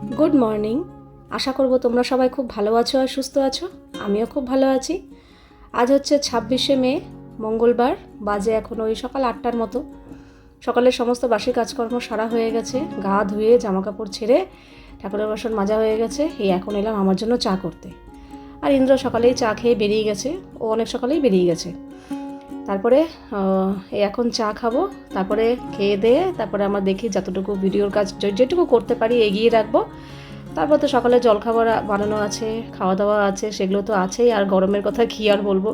Good morning. আশা করব তোমরা সবাই খুব ভালো আছো আর সুস্থ আছো। আমিও খুব ভালো আছি। আজ হচ্ছে 26শে মে, মঙ্গলবার। বাজে এখন ওই সকাল 8টার মতো। সকালের সমস্ত বাসি কাজকর্ম সারা হয়ে গেছে, গা ধুয়ে জামাকাপড় ছেড়ে ঠাকুরের বাসন মাজা হয়ে গেছে। এই এখন এলাম আমার জন্য চা করতে। আর ইন্দ্র সকালেই চা খেয়ে বেরিয়ে গেছে, ও অনেক সকালেই বেরিয়ে গেছে। তারপরে এই এখন চা খাবো, তারপরে খেয়ে দিয়ে তারপরে আমার দেখি যতটুকু ভিডিওর কাজ যেটুকু করতে পারি এগিয়ে রাখবো। তারপর তো সকালে জলখাবার বানানো আছে, খাওয়া দাওয়া আছে, সেগুলো তো আছেই। আর গরমের কথা কী আর বলবো,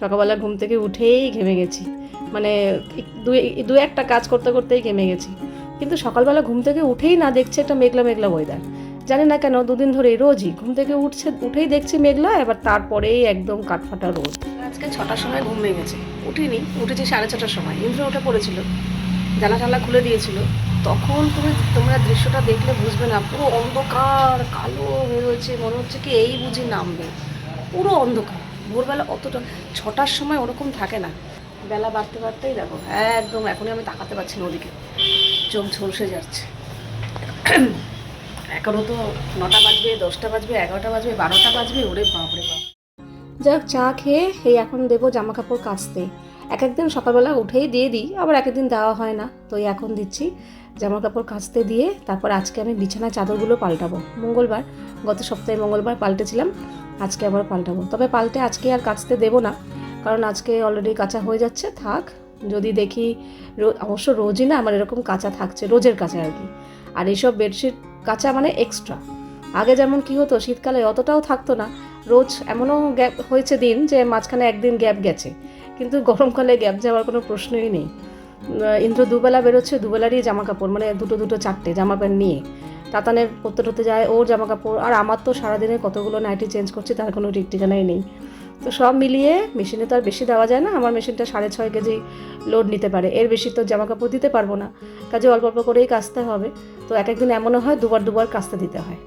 সকালবেলা ঘুম থেকে উঠেই ঘেমে গেছি। মানে দু একটা কাজ করতে করতেই ঘেমে গেছি। কিন্তু সকালবেলা ঘুম থেকে উঠেই না দেখছি একটা মেঘলা মেঘলা ওয়েদার। জানি না কেন দুদিন ধরেই রোজই ঘুম থেকে উঠেই দেখছি মেঘলা, এবার তারপরেই একদম কাঠফাটা রোদ। আজকে 6টার সময় ঘুম ভেঙেছে, উঠেছি 6:30টার সময়। ইন্দ্র ওঠে পড়েছিল, জানালা খুলে দিয়েছিল। তখন তোমরা দৃশ্যটা দেখলে বুঝবে না, পুরো অন্ধকার কালো হয়ে রয়েছে, মনে হচ্ছে কি এই বুঝি নামবে। পুরো অন্ধকার। ভোরবেলা অতটা 6টার সময় ওরকম থাকে না। বেলা বাড়তে বাড়তেই দেখো একদম, এখনই আমি তাকাতে পারছি না ওদিকে, চোখ ঝলসে যাচ্ছে। এখনও তো 9টা বাজবে, 10টা বাজবে, 11টা বাজবে, 12টা বাজবে, ওরে বাপরে বাপ। যাক, চা খেয়ে এই এখন দেবো জামা কাপড় কাচতে। এক একদিন সকালবেলা উঠেই দিয়ে দিই, আবার এক একদিন দেওয়া হয় না, তো এখন দিচ্ছি জামা কাপড় কাচতে দিয়ে। তারপর আজকে আমি বিছানার চাদরগুলো পাল্টাবো। মঙ্গলবার, গত সপ্তাহে মঙ্গলবার পাল্টেছিলাম, আজকে আবার পাল্টাবো। তবে পাল্টে আজকে আর কাচতে দেবো না, কারণ আজকে অলরেডি কাচা হয়ে যাচ্ছে, থাক। যদি দেখি অবশ্য রোজই না আমার এরকম কাচা থাকছে, রোজের কাচা আর কি। আর এইসব বেডশিট কাচা মানে এক্সট্রা। আগে যেমন কি হতো, শীতকালে অতটাও থাকতো না, রোজ এমনও গ্যাপ হয়েছে দিন যে মাঝখানে একদিন গ্যাপ গেছে, কিন্তু গরমকালে গ্যাপ যাওয়ার কোনো প্রশ্নই নেই। ইন্দ্র দুবেলা বেরোচ্ছে, দুবেলারই জামা কাপড়, মানে দুটো 4টে জামা প্যান্ট নিয়ে তাতানের পড়তে যায়, ওর জামা কাপড়। আর আমার তো সারাদিনে কতগুলো নাইটি চেঞ্জ করছি তার কোনো ঠিক ঠিকানাই নেই। তো সব মিলিয়ে মেশিনে তো আর বেশি দেওয়া যায় না, আমার মেশিনটা 6.5 কেজি লোড নিতে পারে, এর বেশি তো জামা কাপড় দিতে পারবো না, কাজে অল্প অল্প করেই কাচতে হবে। তো এক একদিন এমনও হয় দুবার কাচতে দিতে হয়।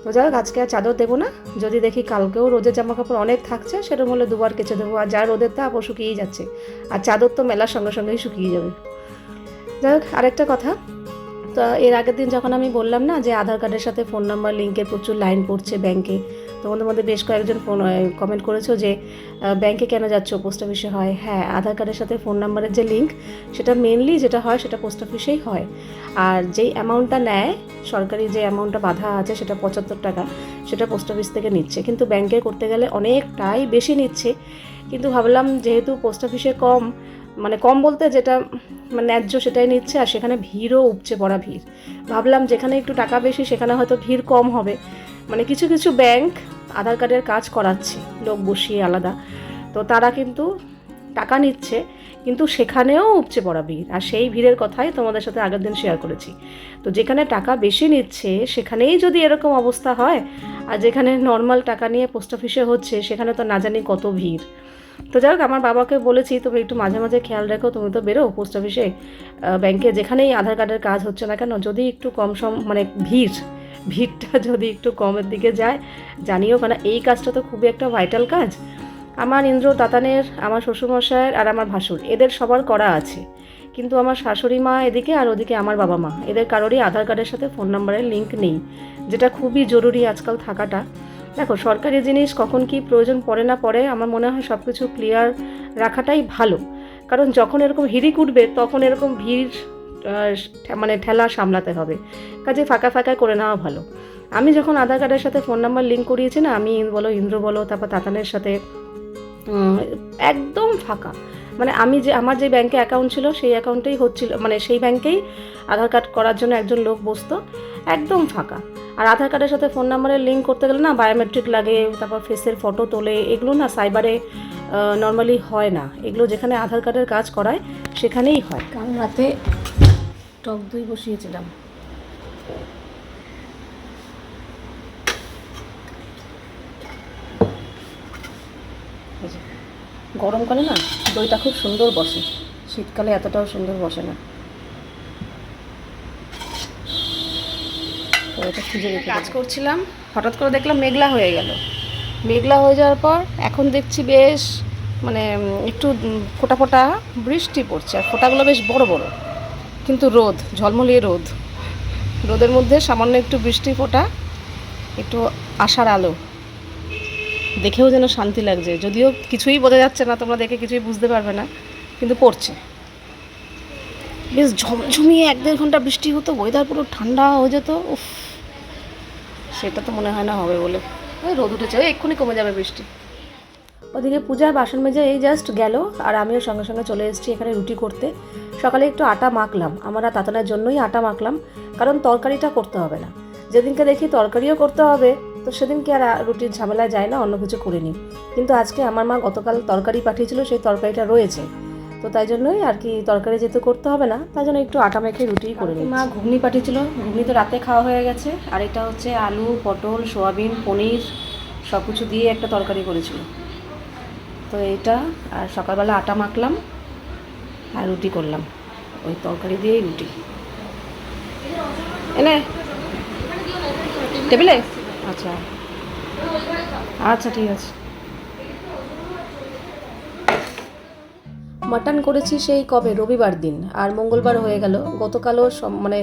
তো যাই হোক, আজকে আর চাদর দেবো না। যদি দেখি কালকেও রোদের জামা কাপড় অনেক থাকছে, সেরকম হলে দুবার কেচে দেবো। আর যা রোদের তাপ, ও শুকিয়েই যাচ্ছে, আর চাদর তো মেলার সঙ্গে সঙ্গেই শুকিয়ে যাবে। যাই হোক, আরেকটা কথা, তো এর আগের দিন যখন আমি বললাম না যে আধার কার্ডের সাথে ফোন নাম্বার লিঙ্কের প্রচুর লাইন পড়ছে ব্যাংকে, তোমাদের মধ্যে বেশ কয়েকজন কমেন্ট করেছো যে ব্যাংকে কেন যাচ্ছ, পোস্ট অফিসে হয়। হ্যাঁ, আধার কার্ডের সাথে ফোন নাম্বারের যে লিঙ্ক, সেটা মেনলি যেটা হয় সেটা পোস্ট অফিসেই হয়। আর যেই অ্যামাউন্টটা নেয়, সরকারি যে অ্যামাউন্টটা বাঁধা আছে সেটা 75 টাকা, সেটা পোস্ট অফিস থেকে নিচ্ছে। কিন্তু ব্যাংকে করতে গেলে অনেকটাই বেশি নিচ্ছে। কিন্তু ভাবলাম যেহেতু পোস্ট অফিসে কম, মানে কম বলতে যেটা মানে ন্যায্য সেটাই নিচ্ছে, আর সেখানে ভিড়ও উপচে পড়া ভিড়। ভাবলাম যেখানে একটু টাকা বেশি সেখানে হয়তো ভিড় কম হবে। মানে কিছু কিছু ব্যাংক আধার কার্ডের কাজ করাচ্ছে লোক বসিয়ে আলাদা, তো তারা কিন্তু টাকা নিচ্ছে, কিন্তু সেখানেও উপচে পড়া ভিড়। আর সেই ভিড়ের কথাই তোমাদের সাথে আগের দিন শেয়ার করেছি। তো যেখানে টাকা বেশি নিচ্ছে সেখানেই যদি এরকম অবস্থা হয়, আর যেখানে নর্মাল টাকা নিয়ে পোস্ট অফিসে হচ্ছে সেখানে তো না জানি কত ভিড়। তো যাই হোক, আমার বাবাকে বলেছি তুমি একটু মাঝে মাঝে খেয়াল রেখো, তুমি তো বেরো পোস্ট অফিসে, ব্যাংকে, যেখানেই আধার কার্ডের কাজ হচ্ছে না কেন, যদি একটু কম মানে ভিড়টা যদি একটু কমের দিকে যায় জানিও, কেন এই কাজটা তো খুবই একটা ভাইটাল কাজ। আমার ইন্দ্র, তাতানের, আমার শ্বশুরমশাইয়ের আর আমার ভাসুর, এদের সবার করা আছে, কিন্তু আমার শাশুড়ি মা এদিকে আর ওদিকে আমার বাবা মা, এদের কারোরই আধার কার্ডের সাথে ফোন নাম্বারের লিঙ্ক নেই, যেটা খুবই জরুরি আজকাল থাকাটা। দেখো, সরকারি জিনিস কখন কি প্রয়োজন পড়ে না পড়ে, আমার মনে হয় সব কিছু ক্লিয়ার রাখাটাই ভালো। কারণ যখন এরকম হিড়িক উঠবে তখন এরকম ভিড় মানে ঠেলা সামলাতে হবে, কাজে ফাঁকা করে নেওয়া ভালো। আমি যখন আধার কার্ডের সাথে ফোন নাম্বার লিঙ্ক করিয়েছি না, আমি বলো, ইন্দ্র বলো, তারপর তাতানের সাথে একদম ফাঁকা। মানে আমার যে ব্যাংকে অ্যাকাউন্ট ছিল সেই অ্যাকাউন্টেই হচ্ছিল, মানে সেই ব্যাংকেই আধার কার্ড করার জন্য একজন লোক বসতো, একদম ফাঁকা। আর আধার কার্ডের সাথে ফোন নাম্বারের লিঙ্ক করতে গেলে না বায়োমেট্রিক লাগে, তারপর ফেসের ফটো তোলে, এগুলো না সাইবারে নর্মালি হয় না, এগুলো যেখানে আধার কার্ডের কাজ করায় সেখানেই হয়। কাল রাতে টক দই বসিয়েছিলাম, গরমকালে না দইটা খুব সুন্দর বসে, শীতকালে এতটাও সুন্দর বসে না। তো এটা খুঁজে রেখে কাজ করছিলাম, হঠাৎ করে দেখলাম মেঘলা হয়ে গেল। মেঘলা হয়ে যাওয়ার পর এখন দেখছি বেশ মানে একটু ফোঁটা ফোঁটা বৃষ্টি পড়ছে, আর ফোঁটাগুলো বেশ বড় বড়, কিন্তু রোদ, ঝলমলিয়ে রোদ। রোদের মধ্যে সামান্য একটু বৃষ্টি ফোঁটা, একটু আশার আলো, দেখেও যেন শান্তি লাগছে। যদিও কিছুই বোঝা যাচ্ছে না, তোমরা দেখে কিছুই বুঝতে পারবে না, কিন্তু পড়ছে। বেশ ঝমঝমিয়ে 1-1.5 ঘন্টা বৃষ্টি হতো, ওয়েদার পুরো ঠান্ডা হয়ে যেত। উফ, সেটা তো মনে হয় না হবে বলে। ওই রোদ উঠেছে, ওই এক্ষুনি কমে যাবে বৃষ্টি। ওদিকে পূজার বাসন মেজে এই জাস্ট গেল, আর আমিও সঙ্গে সঙ্গে চলে এসেছি এখানে রুটি করতে। সকালে একটু আটা মাখলাম, আমরা তাতানের জন্যই আটা মাখলাম, কারণ তরকারিটা করতে হবে না। যেদিনকে দেখি তরকারিও করতে হবে, তো সেদিনকে আর রুটির ঝামেলায় যায় না, অন্য কিছু করে নিই। কিন্তু আজকে আমার মা গতকাল তরকারি পাঠিয়েছিল, সেই তরকারিটা রয়েছে, তো তাই জন্যই আর কি তরকারি যেহেতু করতে হবে না, তাই জন্য একটু আটা মেখে রুটিই করে নিই। মা ঘুগনি পাঠিয়েছিল, ঘুগনি তো রাতে খাওয়া হয়ে গেছে। আর এটা হচ্ছে আলু, পটল, সোয়াবিন, পনির সব কিছু দিয়ে একটা তরকারি করেছিল। তো এইটা, আর সকালবেলা আটা মাখলাম আর রুটি করলাম, ওই তরকারি দিয়েই রুটি। এনে টেবিলে, আচ্ছা আচ্ছা ঠিক আছে। মাটন করেছি সেই কবে, রবিবার দিন, আর মঙ্গলবার হয়ে গেল। গতকালও মানে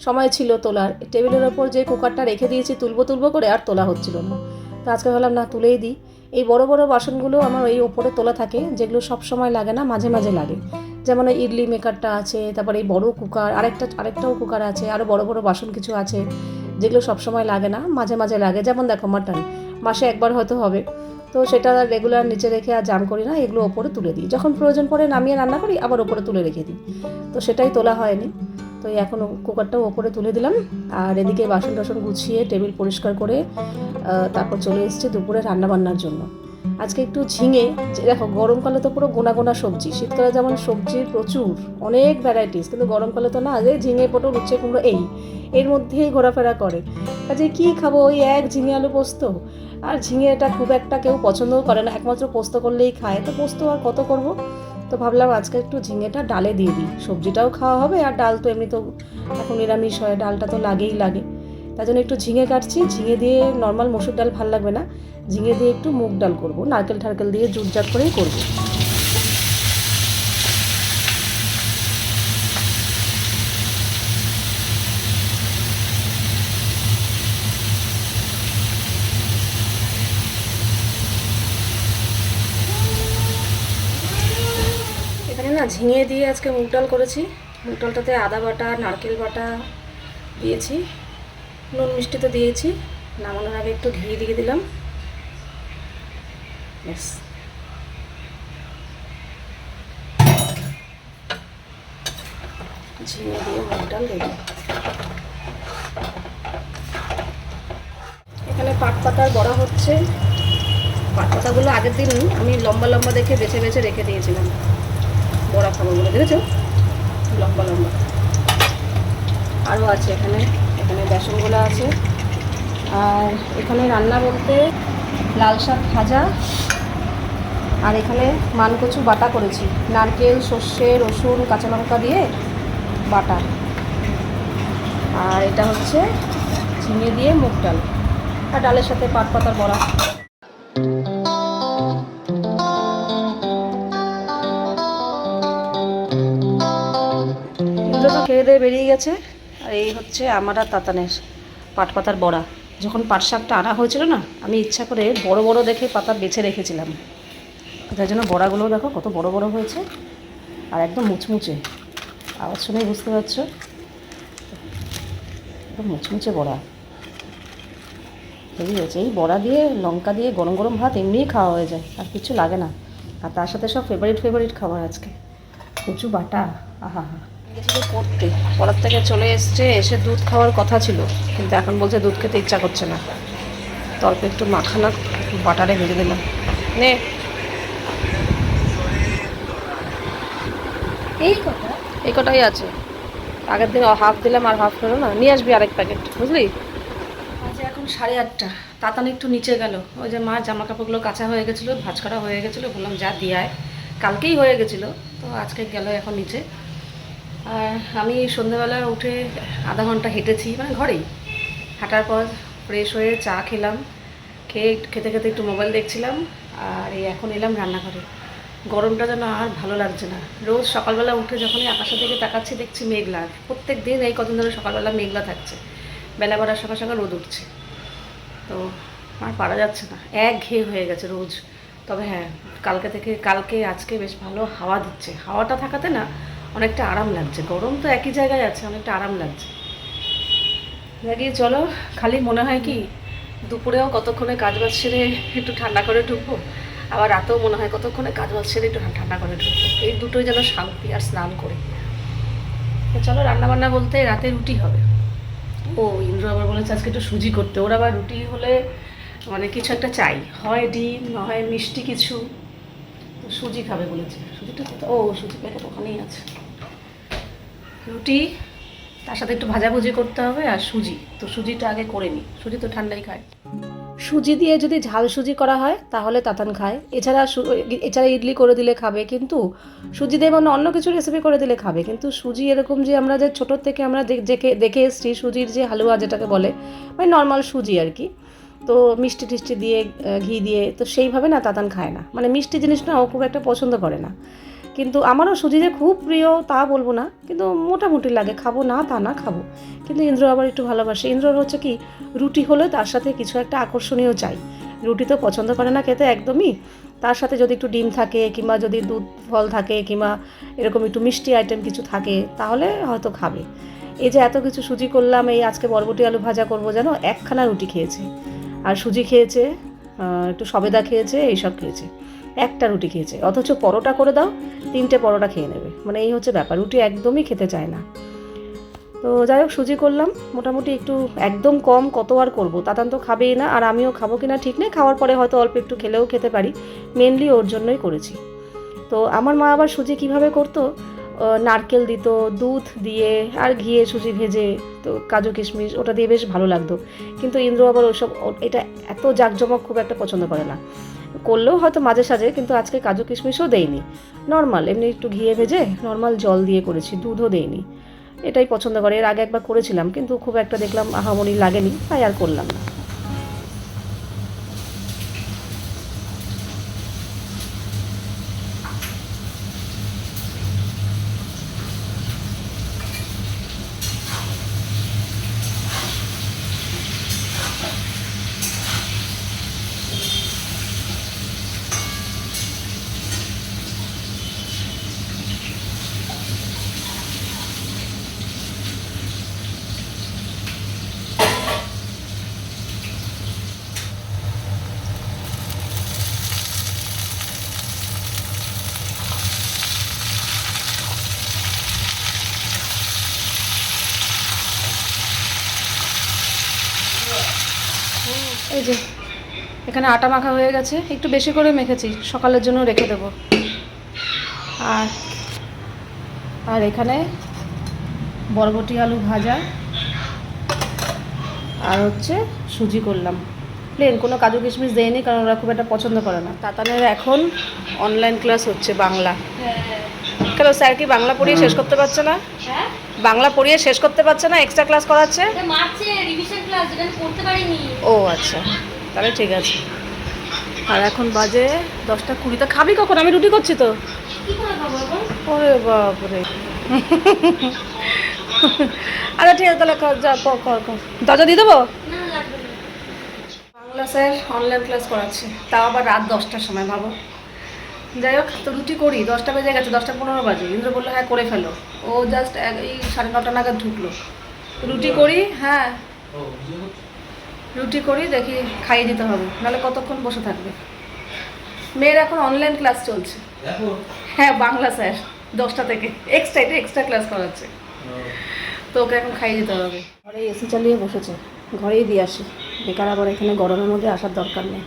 সময় ছিল তোলার, টেবিলের ওপর যে কুকারটা রেখে দিয়েছি তুলবো করে, আর তোলা হচ্ছিল না। তো আজকে ভাবলাম না, তুলেই দিই। এই বড় বড় বাসনগুলো আমার এই ওপরে তোলা থাকে, যেগুলো সব সময় লাগে না, মাঝে মাঝে লাগে। যেমন এই ইডলি মেকারটা আছে, তারপরে এই বড় কুকার, আরেকটাও কুকার আছে, আরও বড় বড় বাসন কিছু আছে, যেগুলো সব সময় লাগে না, মাঝে মাঝে লাগে। যেমন দেখো মাটন মাসে একবার হয়তো হবে, তো সেটা রেগুলার নিচে রেখে আর জাম করি না, এগুলো ওপরে তুলে দিই। যখন প্রয়োজন পড়ে নামিয়ে রান্না করি, আবার ওপরে তুলে রেখে দিই। তো সেটাই তোলা হয়নি। তো এখন কুকারটাও ওপরে তুলে দিলাম, আর এদিকে বাসন টাসন গুছিয়ে টেবিল পরিষ্কার করে তারপর চলে এসেছি দুপুরে রান্নাবান্নার জন্য। আজকে একটু ঝিঙে, দেখো গরমকালে তো পুরো গোনা গোনা সবজি, শীতকালে যেমন সবজির প্রচুর অনেক ভ্যারাইটিস, কিন্তু গরমকালে তো না, যে ঝিঙে, পটল, উচ্ছে, কুমড়ো এর মধ্যেই ঘোরাফেরা করে। কাজে কী খাবো, ওই এক ঝিঙে আলু পোস্ত। আর ঝিঙেটা খুব একটা কেউ পছন্দও করে না, একমাত্র পোস্ত করলেই খায়, তো পোস্ত আর কত করব। তো ভাবলাম আজকে একটু ঝিঙেটা ডালে দিয়ে দিই, সবজিটাও খাওয়া হবে, আর ডাল তো এমনি তো এখন নিরামিষ হয়, ডালটা তো লাগেই লাগে। তাই জন্য একটু ঝিঙে কাটছি। ঝিঙে দিয়ে নর্মাল মসুর ডাল ভাল লাগবে না, ঝিঙে দিয়ে একটু মুগ ডাল করব, নারকেল ঠারকেল দিয়ে জুটজাট করেই করব। এখানে না ঝিঙে দিয়ে আজকে মুগ ডাল করেছি। মুগ ডালটাতে আদা বাটা, নারকেল বাটা দিয়েছি, নুন মিষ্টি তো দিয়েছি। নামানোর আগে একটু ঘি দিয়ে দিলাম, ব্যাস। ঝিঙে দিয়ে মুগ ডাল রেডি। এখানে পাট পাতার বড়া হচ্ছে। পাট পাতাগুলো আগের দিন আমি লম্বা লম্বা দেখে বেছে বেছে রেখে দিয়েছিলাম বড়া খাবো বলে, দেখেছো লম্বা লম্বা। আরও আছে এখানে, এখানে বেসনগুলো আছে। আর এখানে রান্না বলতে লাল শাক ভাজা, আর এখানে মানকচু বাটা করেছি, নারকেল, সর্ষে, রসুন, কাঁচা লঙ্কা দিয়ে বাটা। আর এটা হচ্ছে ঝিঙে দিয়ে মুগ ডাল, আর ডালের সাথে পাট পাতার বড়া। এগুলো তো খেয়ে দিয়ে বেরিয়ে গেছে। আর এই হচ্ছে আমার আর তাতানের পাট পাতার বড়া। যখন পাট শাকটা আনা হয়েছিল না, আমি ইচ্ছা করে বড় বড় দেখে পাতা বেছে রেখেছিলাম, তার জন্য বড়াগুলো দেখো কত বড় বড় হয়েছে, আর একদম মুচমুচে। আওয়াজ শুনেই বুঝতে পারছো, একদম মুচমুচে বড়া হেভি হয়েছে। এই বড়া দিয়ে লঙ্কা দিয়ে গরম গরম ভাত এমনিই খাওয়া হয়ে যায়, আর কিছু লাগে না। আর তার সাথে সব ফেভারিট খাবার আজকে কচু বাটা। আহা হা, গেছিলো পড়তে, পড়ার থেকে চলে এসছে, এসে দুধ খাওয়ার কথা ছিল, কিন্তু এখন বলছে দুধ খেতে ইচ্ছা করছে না। তো অল্প একটু মাখানা বাটারে ভেজে দিলাম, নে। এই কটাই আছে, আগের দিন হাফ দিলাম আর হাফ হলো না, নিয়ে আসবি আরেক প্যাকেট, বুঝলি। আচ্ছা এখন 8:30, তাতান একটু নিচে গেল। ওই যে মা জামা কাপড়গুলো কাঁচা হয়ে গেছিলো, ভাঁজ করা হয়ে গেছিলো, বললাম যা দিয়ে আয়, কালকেই হয়ে গেছিলো, তো আজকে গেল এখন নিচে। আর আমি সন্ধ্যেবেলা উঠে আধা ঘন্টা হেঁটেছি, মানে ঘরেই হাঁটার পর ফ্রেশ হয়ে চা খেলাম, খেতে খেতে একটু মোবাইল দেখছিলাম। আর এই এখন এলাম রান্নাঘরে। গরমটা যেন আর ভালো লাগছে না। রোজ সকালবেলা উঠে যখনই আকাশের দিকে তাকাচ্ছি দেখছি মেঘলা, প্রত্যেক দিন এই কদিন ধরে সকালবেলা মেঘলা থাকছে, বেলা বাড়ার সকাল সকাল রোদ উঠছে। তো আর পারা যাচ্ছে না, একঘেয়ে হয়ে গেছে রোজ। তবে হ্যাঁ, কালকে আজকে বেশ ভালো হাওয়া দিচ্ছে, হাওয়াটা থাকাতে না অনেকটা আরাম লাগছে। গরম তো একই জায়গায় আছে, অনেকটা আরাম লাগছে। দেখি চলো, খালি মনে হয় কি দুপুরেও কতক্ষণে কাজবাজ সেরে একটু ঠান্ডা করে ঢুকবো, আবার রাতেও মনে হয় কতক্ষণে কাজবাজ সেরে একটু ঠান্ডা করে ঢুকবো। এই দুটোই যেন শান্তি, আর স্নান করে। তো চলো, রান্নাবান্না বলতে রাতে রুটি হবে। ও ইন্দ্র আবার বলেছে আজকে একটু সুজি করতে। ওর আবার রুটি হলে মানে কিছু একটা চাই, হয় ডিম না হয় মিষ্টি কিছু। তো সুজি খাবে বলেছে। সুজিটা কোথায়? ও সুজি প্যাকেট ওখানেই আছে। রুটি, তার সাথে একটু ভাজাভুজি করতে হবে, আর সুজি। তো সুজিটা আগে করে নিই, সুজি তো ঠান্ডাই খায়। সুজি দিয়ে যদি ঝাল সুজি করা হয় তাহলে তাতান খায়, এছাড়া ইডলি করে দিলে খাবে, কিন্তু সুজি দিয়ে মানে অন্য কিছু রেসিপি করে দিলে খাবে। কিন্তু সুজি এরকম যে আমরা যে ছোটোর থেকে আমরা দেখে এসেছি সুজির যে হালুয়া যেটাকে বলে, মানে নর্মাল সুজি আর কি, তো মিষ্টি টিষ্টি দিয়ে ঘি দিয়ে, তো সেইভাবে না তাতান খায় না, মানে মিষ্টি জিনিসটা ও খুব একটা পছন্দ করে না। কিন্তু আমারও সুজি যে খুব প্রিয় তা বলবো না, কিন্তু মোটামুটি লাগে, খাবো না তা না, খাবো। কিন্তু ইন্দ্র আবার একটু ভালোবাসে। ইন্দ্রর হচ্ছে কি, রুটি হলে তার সাথে কিছু একটা আকর্ষণীয় চাই। রুটি তো পছন্দ করে না খেতে একদমই, তার সাথে যদি একটু ডিম থাকে, কিংবা যদি দুধ ফল থাকে, কিংবা এরকম একটু মিষ্টি আইটেম কিছু থাকে, তাহলে হয়তো খাবে। এই যে এত কিছু সুজি করলাম, এই আজকে বরবটি আলু ভাজা করবো, যেন একখানা রুটি খেয়েছে, আর সুজি খেয়েছে, একটু সবেদা খেয়েছে, এইসব খেয়েছে, একটা রুটি খেয়েছে। অথচ পরোটা করে দাও, 3টে পরোটা খেয়ে নেবে, মানে এই হচ্ছে ব্যাপার, রুটি একদমই খেতে চায় না। তো যাই হোক, সুজি করলাম মোটামুটি একটু, একদম কম, কত আর করবো, তাতান তো খাবেই না, আর আমিও খাবো কিনা ঠিক নেই, খাওয়ার পরে হয়তো অল্প একটু খেলেও খেতে পারি, মেনলি ওর জন্যই করেছি। তো আমার মা আবার সুজি কীভাবে করতো, নারকেল দিত, দুধ দিয়ে আর ঘিয়ে সুজি ভেজে, তো কাজু কিশমিশ ওটা দিয়ে বেশ ভালো লাগতো। কিন্তু ইন্দ্র আবার ওইসব, এটা এত জাঁকজমক খুব একটা পছন্দ করে না, করলেও হয়তো মাঝে সাঝে, কিন্তু আজকে কাজু কিশমিশও দেয়নি, নর্মাল এমনি একটু ঘিয়ে ভেজে নর্মাল জল দিয়ে করেছি, দুধও দেয়নি, এটাই পছন্দ করে। এর আগে একবার করেছিলাম, কিন্তু খুব একটা দেখলাম আহামরি লাগেনি, তাই আর করলাম না। এই যে এখানে আটা মাখা হয়ে গেছে, একটু বেশি করে মেখেছি, সকালের জন্য রেখে দেবো। আর আর এখানে বরবটি আলু ভাজা, আর হচ্ছে সুজি করলাম প্লেন, কোনো কাজু কিশমিশ দেয়নি, কারণ ওরা খুব একটা পছন্দ করে না। তাতানের এখন অনলাইন ক্লাস হচ্ছে বাংলা। কেন স্যার কি বাংলা পড়িয়ে শেষ করতে পারছে না? বাংলা পড়িয়ে শেষ করতে পারছে না, এক্সট্রা ক্লাস করাচ্ছে। ও আচ্ছা, তাহলে ঠিক আছে। আর এখন বাজে 10:20। তা খাবি কখন? আমি রুটি করছি তো। ওরে বাপরে। আচ্ছা ঠিক আছে, তাহলে যা কর। দরজা দিয়ে দেবো? বাংলা স্যার অনলাইন ক্লাস করাচ্ছে, তাও আবার রাত 10টার সময়, ভাবো। যাই হোক, তো রুটি করি, 10টা বেজে গেছে, 10:15 বাজে। ইন্দ্র বললো হ্যাঁ করে ফেলো, ও জাস্ট এই 9:30 নাগাদ ঢুকলো। রুটি করি, হ্যাঁ রুটি করি, দেখি খাইয়ে দিতে হবে, নাহলে কতক্ষণ বসে থাকবে। মেয়ের এখন অনলাইন ক্লাস চলছে। হ্যাঁ বাংলা স্যার 10টা থেকে এক্সট্রা ক্লাস করাচ্ছে, তো ওকে এখন খাইয়ে দিতে হবে। ঘরে এসি চালিয়ে বসেছে, ঘরেই দিয়ে আসি, বেকার আবার এখানে গরমের মধ্যে আসার দরকার নেই।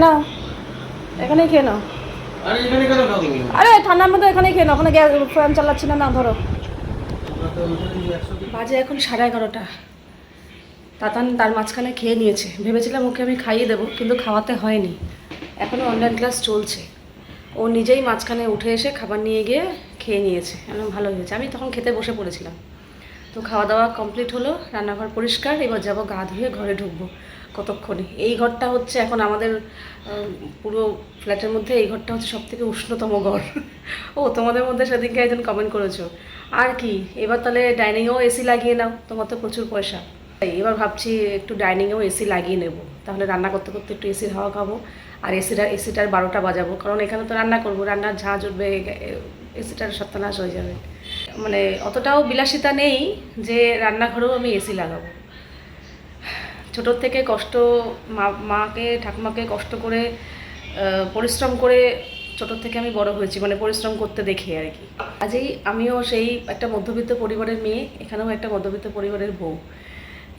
নাও, এখানেই খেয়ে নাও। আরে ঠান্ডার মধ্যে এখানেই খেয়ে নাও, ওখানে গ্যাস ফ্যান চালাচ্ছি না, ধরো। বাজে এখন 11:30। তাতান তার মাঝখানে খেয়ে নিয়েছে, ভেবেছিলাম ওকে আমি খাইয়ে দেবো, কিন্তু খাওয়াতে হয়নি, এখনও অনলাইন ক্লাস চলছে। ও নিজেই মাঝখানে উঠে এসে খাবার নিয়ে গিয়ে খেয়ে নিয়েছে, ভালো হয়েছে। আমি তখন খেতে বসে পড়েছিলাম, তো খাওয়া দাওয়া কমপ্লিট হলো, রান্নাঘর পরিষ্কার, এবার যাবো গা ধুয়ে ঘরে ঢুকবো কতক্ষণে। এই ঘরটা হচ্ছে এখন আমাদের পুরো ফ্ল্যাটের মধ্যে এই ঘরটা হচ্ছে সবথেকে উষ্ণতম ঘর। ও তোমাদের মধ্যে সেদিনকে একজন কমেন্ট করেছো। আর কি, এবার তাহলে ডাইনিংয়েও এসি লাগিয়ে নাও, তোমার তো প্রচুর পয়সা। এবার ভাবছি একটু ডাইনিংয়েও এসি লাগিয়ে নেব, তাহলে রান্না করতে করতে একটু এসির হাওয়া খাবো। আর এসিটার 12টা বাজাবো, কারণ এখানে তো রান্না করবো, রান্নার ঝাঁজ উঠবে, এসিটার সত্যানাশ হয়ে যাবে। মানে অতটাও বিলাসিতা নেই যে রান্নাঘরেও আমি এসি লাগাবো। ছোটোর থেকে কষ্ট, মাকে ঠাকুমাকে কষ্ট করে পরিশ্রম করে ছোটোর থেকে আমি বড় হয়েছি, মানে পরিশ্রম করতে দেখে আর কি। কাজেই আমিও সেই একটা মধ্যবিত্ত পরিবারের মেয়ে, এখানেও একটা মধ্যবিত্ত পরিবারের বউ।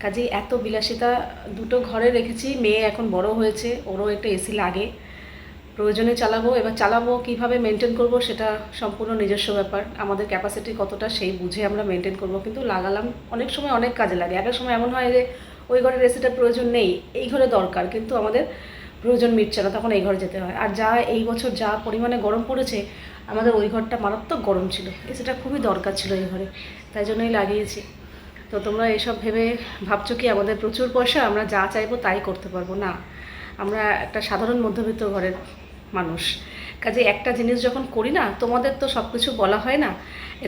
কাজেই এত বিলাসিতা দুটো ঘরে রেখেছি। মেয়ে এখন বড় হয়েছে, ওরও একটা এসি লাগে, প্রয়োজনে চালাবো। এবার চালাবো কীভাবে মেনটেন করব সেটা সম্পূর্ণ নিজস্ব ব্যাপার, আমাদের ক্যাপাসিটি কতটা সেই বুঝে আমরা মেনটেন করব। কিন্তু লাগালাম, অনেক সময় অনেক কাজে লাগে। একটা সময় এমন হয় যে ওই ঘরের এসিটার প্রয়োজন নেই, এই ঘরে দরকার, কিন্তু আমাদের প্রয়োজন মিটছে না, তখন এই ঘরে যেতে হয়। আর যা এই বছর যা পরিমাণে গরম পড়েছে, আমাদের ওই ঘরটা মারাত্মক গরম ছিল, এসিটা খুবই দরকার ছিল এই ঘরে, তাই জন্যই লাগিয়েছি। তো তোমরা এসব ভেবে ভাবছো কি আমাদের প্রচুর পয়সা, আমরা যা চাইবো তাই করতে পারবো? না, আমরা একটা সাধারণ মধ্যবিত্ত ঘরের মানুষ। কাজে একটা জিনিস যখন করি না, তোমাদের তো সব কিছু বলা হয় না।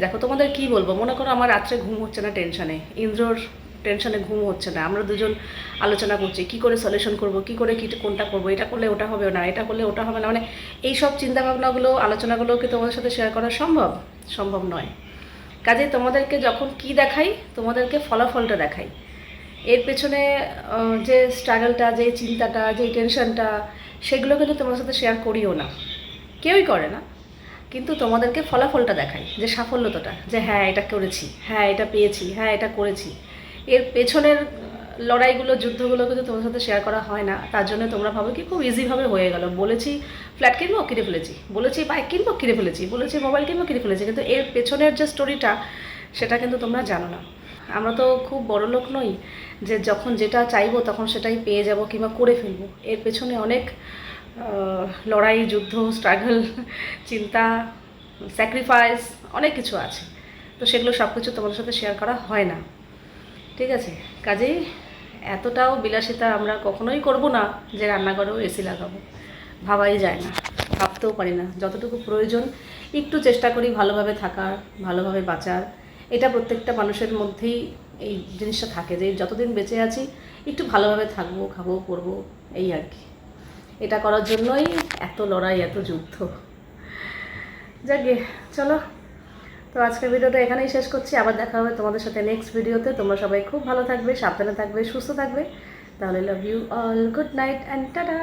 দেখো তোমাদের কি বলবো, মনে করো আমার রাত্রে ঘুম হচ্ছে না টেনশনে, ইন্দ্রর টেনশনে ঘুম হচ্ছে না, আমরা দুজন আলোচনা করছি কী করে সলিউশন করবো, কী করে কোনটা করবো, এটা করলে ওটা হবে না, এটা করলে ওটা হবে না, মানে এই সব চিন্তাভাবনাগুলো আলোচনাগুলো কি তোমাদের সাথে শেয়ার করা সম্ভব? সম্ভব নয়। কাজে তোমাদেরকে যখন কি দেখাই, তোমাদেরকে ফলাফলটা দেখাই। এর পেছনে যে স্ট্রাগলটা, যে চিন্তাটা, যে টেনশনটা, সেগুলো কিন্তু তোমার সাথে শেয়ার করিও না, কেউই করে না। কিন্তু তোমাদেরকে ফলাফলটা দেখাই, যে সাফল্যতাটা, যে হ্যাঁ এটা করেছি, হ্যাঁ এটা পেয়েছি, হ্যাঁ এটা করেছি। এর পেছনের লড়াইগুলো, যুদ্ধগুলো কিন্তু তোমার সাথে শেয়ার করা হয় না। তার জন্য তোমরা ভাবো কি খুব ইজিভাবে হয়ে গেল, বলেছি ফ্ল্যাট কিনবো কিনে ফেলেছি, বলেছি বাইক কিনবো কিনে ফেলেছি, বলেছি মোবাইল কিনবো কিনে ফেলেছি, কিন্তু এর পেছনের যে স্টোরিটা সেটা কিন্তু তোমরা জানো না। আমরা তো খুব বড় লোক নই যে যখন যেটা চাইবো তখন সেটাই পেয়ে যাব কিংবা করে ফেলবো। এর পেছনে অনেক লড়াই, যুদ্ধ, স্ট্রাগল, চিন্তা, স্যাক্রিফাইস, অনেক কিছু আছে। তো সেগুলো সব কিছু তোমাদের সাথে শেয়ার করা হয় না, ঠিক আছে? কাজেই এতটাও বিলাসিতা আমরা কখনোই করব না যে রান্নাঘরেও এসি লাগাবো, ভাবাই যায় না, ভাবতেও পারি না। যতটুকু প্রয়োজন একটু চেষ্টা করি ভালোভাবে থাকার, ভালোভাবে বাঁচার। এটা প্রত্যেকটা মানুষের মধ্যেই এই জিনিসটা থাকে যে যতদিন বেঁচে আছি একটু ভালোভাবে থাকবো, খাবো, পরবো, এই আর কি। এটা করার জন্যই এত লড়াই, এত যুদ্ধ। যাকে চলো, তো আজকের ভিডিওটা এখানেই শেষ করছি। আবার দেখা হবে তোমাদের সাথে নেক্সট ভিডিওতে। তোমরা সবাই খুব ভালো থাকবে, সাবধানে থাকবে, সুস্থ থাকবে। তাহলে love you all, good night and tata.